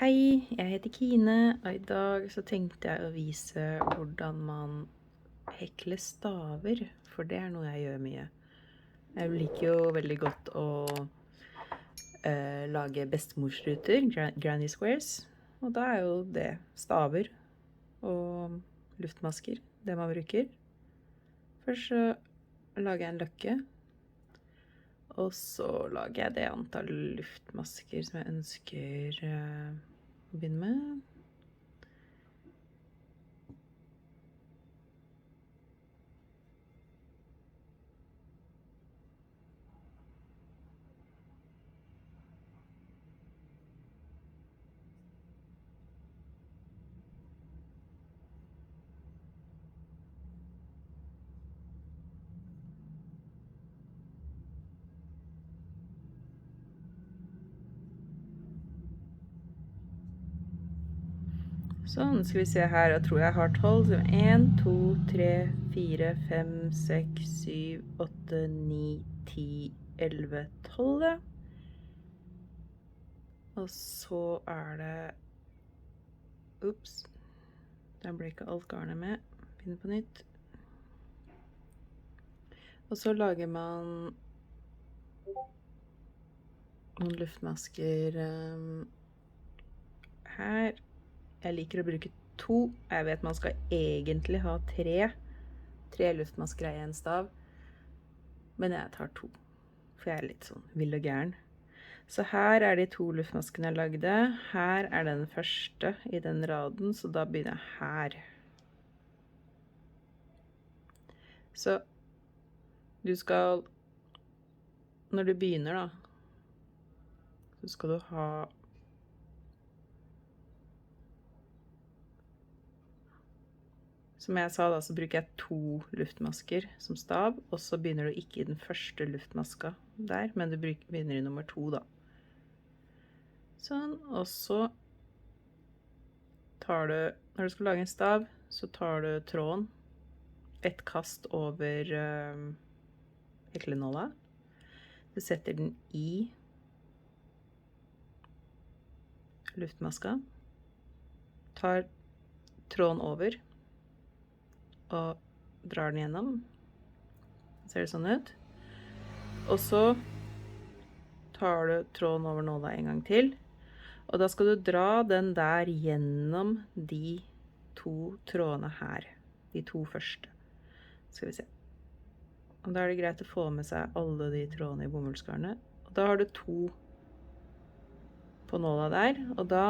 Hei, jeg heter Kine, og i dag så tenkte jeg å vise hvordan man hekler staver, for det er noe jeg gjør mye. Jeg liker jo veldig godt å lage bestemorsruter, granny squares, og da er jo det staver og luftmasker, det man bruker. Først så lager jeg en løkke, og så lager jeg det antall luftmasker som jeg ønsker å begynne med. Sånn, skal vi se her, jeg tror jeg har 12, så 1, 2, 3, 4, 5, 6, 7, 8, 9, 10, 11, 12, ja. Og så er det, ups, der ble ikke alt garnet med, begynner på nytt. Og så lager man noen luftmasker her. Jeg liker å bruke 2. Jeg vet man skal egentlig ha 3 luftmasker i en stav, men jeg tar 2, for jeg er litt sånn vill og gæren. Så her er de 2 luftmaskene jeg lagde. Her er den første i den raden, så da begynner jeg her. Så du skal, når du begynner da, så skal du ha som jeg sa da, så bruker jeg 2 luftmasker som stav, og så begynner du ikke i den første luftmaska der, men du begynner i nummer 2 da. Sånn, og så tar du, når du skal lage en stav, så tar du tråden, et kast over heklenåla. Du setter den i luftmaska, tar tråden over, og drar den gjennom. Ser det sånn ut. Og så tar du tråden over nåla en gang til, og da skal du dra den der gjennom de 2 trådene her, de 2 første. Skal vi se. Og da er det greit å få med seg alle de trådene i bomullsgarnet. Og da har du 2 på nåla der, og da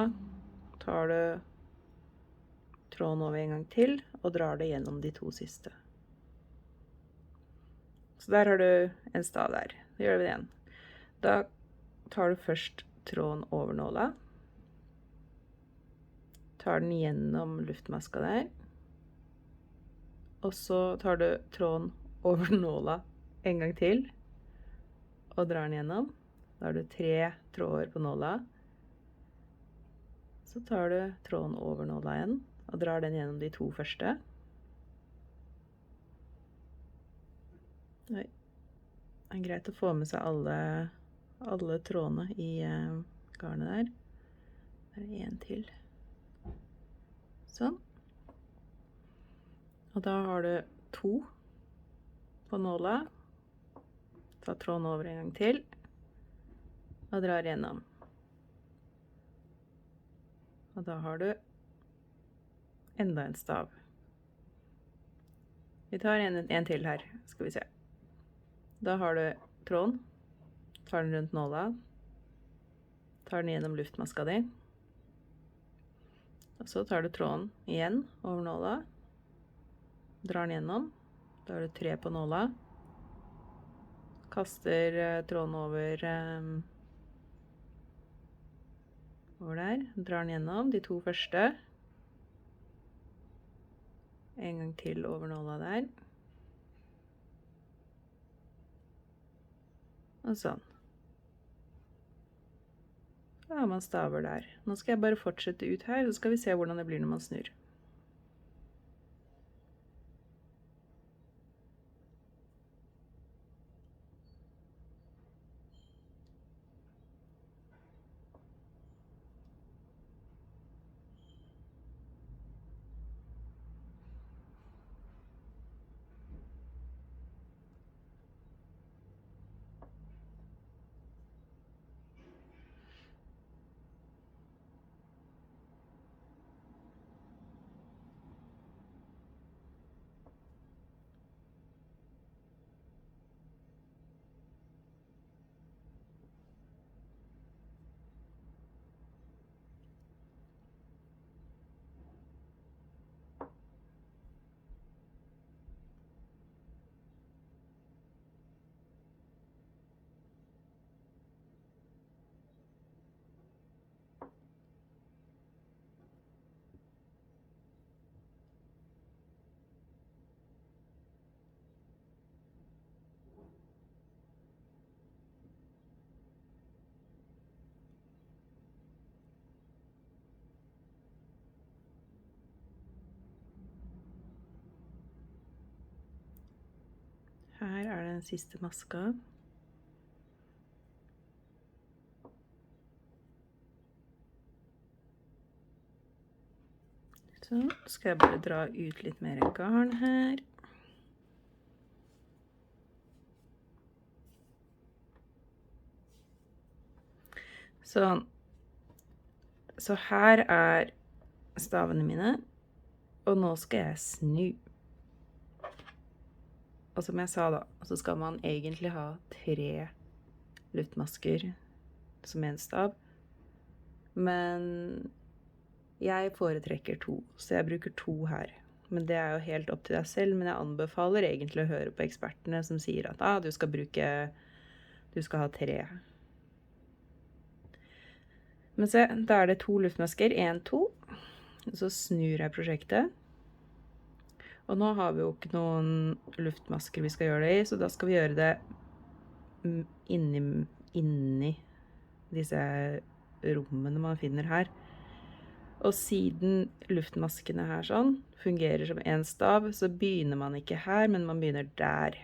tar du tråden over en gang til, og drar det gjennom de 2 siste. Så der har du en stav der. Da gjør vi det igjen. Da tar du først tråden over nåla, tar den gjennom luftmaska der, og så tar du tråden over nåla en gang til, og drar den gjennom. Da har du 3 tråder på nåla. Så tar du tråden over nåla igjen, og drar den gjennom de 2 første. Oi. Det er greit å få med seg alle trådene i garnet der. Der er en til. Sånn. Og da har du 2 på nåla. Ta tråden over en gang til, og drar gjennom. Og da har du enda en stav. Vi tar en til her, skal vi se. Da har du tråden, tar den rundt nåla, tar den gjennom luftmaska di, og så tar du tråden igjen over nåla, drar den gjennom, da har du 3 på nåla, kaster tråden over der, drar den gjennom de 2 første, en gang til over nåla der, og sånn. Da har man staver der. Nå skal jeg bare fortsette ut her, så skal vi se hvordan det blir når man snur. den siste maska. Så skal jeg bare dra ut litt mer garn her. Sånn. Så her er stavene mine, og nå skal jeg snu. Og som jeg sa da, så skal man egentlig ha 3 luftmasker som en stav. Men jeg foretrekker 2, så jeg bruker 2 her. Men det er jo helt opp til deg selv, men jeg anbefaler egentlig å høre på ekspertene som sier at du skal ha 3. Men se, da er det 2 luftmasker, 1, 2, og så snur jeg prosjektet. Og nå har vi jo ikke noen luftmasker vi skal gjøre det i, så da skal vi gjøre det inni disse rommene man finner her. Og siden luftmaskene her sånn fungerer som en stav, så begynner man ikke her, men man begynner der.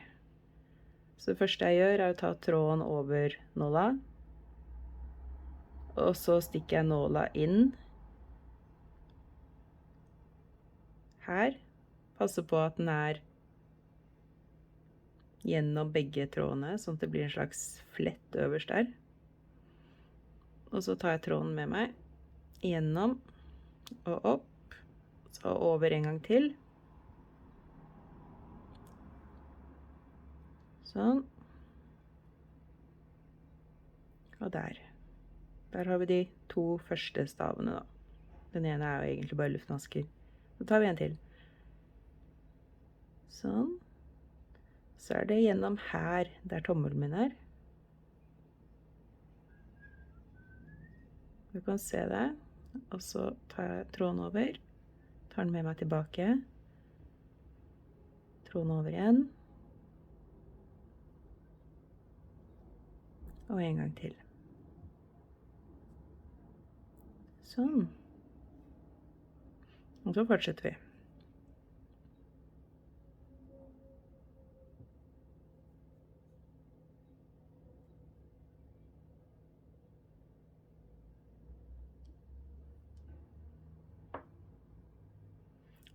Så det første jeg gjør er å ta tråden over nåla, og så stikker jeg nåla inn her. Passer på at den er gjennom begge trådene, sånn at det blir en slags flett øverst der. Og så tar jeg tråden med meg, gjennom og opp, så over en gang til. Sånn. Og der. Der har vi de 2 første stavene da. Den ene er jo egentlig bare luftmasker. Så tar vi en til. Sånn. Så er det gjennom her, der tommelen min er. Du kan se det. Og så tar jeg tråden over, tar den med meg tilbake, tråden over igjen, og en gang til. Sånn. Og så fortsetter vi.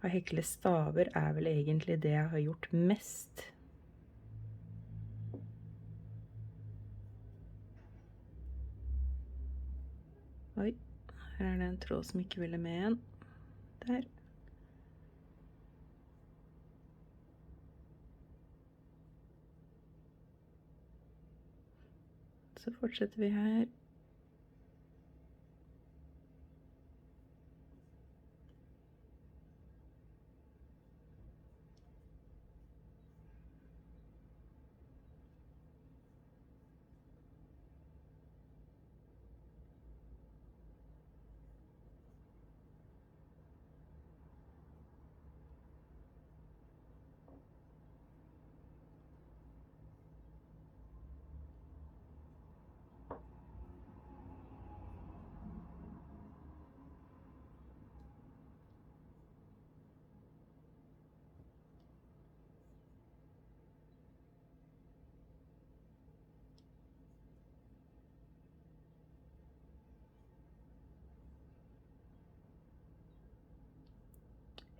Å hekle staver er vel egentlig det jeg har gjort mest. Oi, her er det en tråd som ikke ville med igjen. Der. Så fortsetter vi her.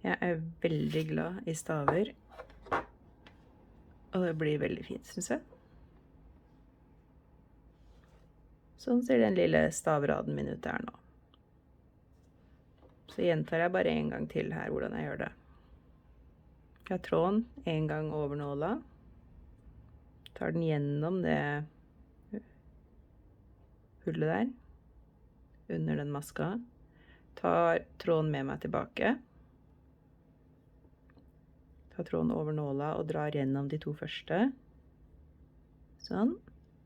Jeg er veldig glad i staver, og det blir veldig fint, synes jeg. Sånn ser den lille stavraden min ut her nå. Så gjentar jeg bare en gang til her hvordan jeg gjør det. Jeg har tråden en gang over nåla, tar den gjennom det hullet der, under den maska, tar tråden med meg tilbake, tar tråden over nåla og drar gjennom de 2 første. Sånn.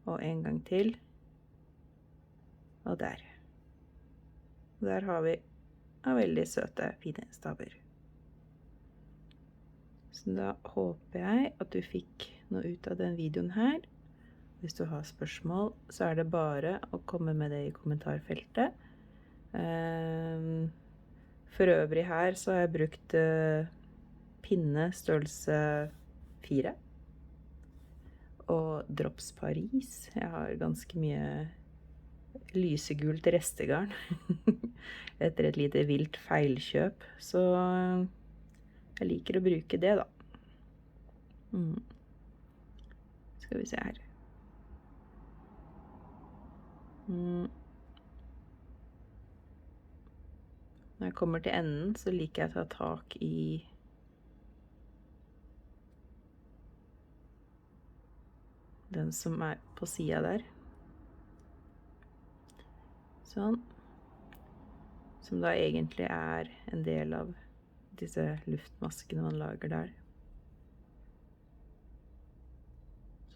Og en gang til. Og der. Og der har vi veldig søte, fine staver. Så da håper jeg at du fikk noe ut av den videoen her. Hvis du har spørsmål, så er det bare å komme med det i kommentarfeltet. For øvrig her så har jeg brukt pinne størrelse 4. og Drops Paris. Jeg har ganske mye lysegult restegarn etter et lite vilt feilkjøp, så jeg liker å bruke det da. Skal vi se her. Når jeg kommer til enden, så liker jeg å ta tak i den som er på siden der. Sånn. Som da egentlig er en del av disse luftmaskene man lager der.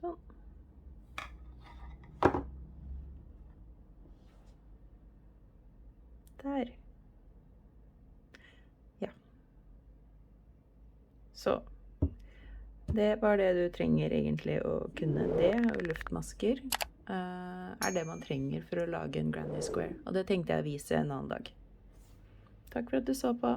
Sånn. Der. Ja. Så. Det var det du trenger egentlig å kunne det, og luftmasker er det man trenger for å lage en Granny Square. Og det tenkte jeg å vise en annen dag. Takk for at du så på.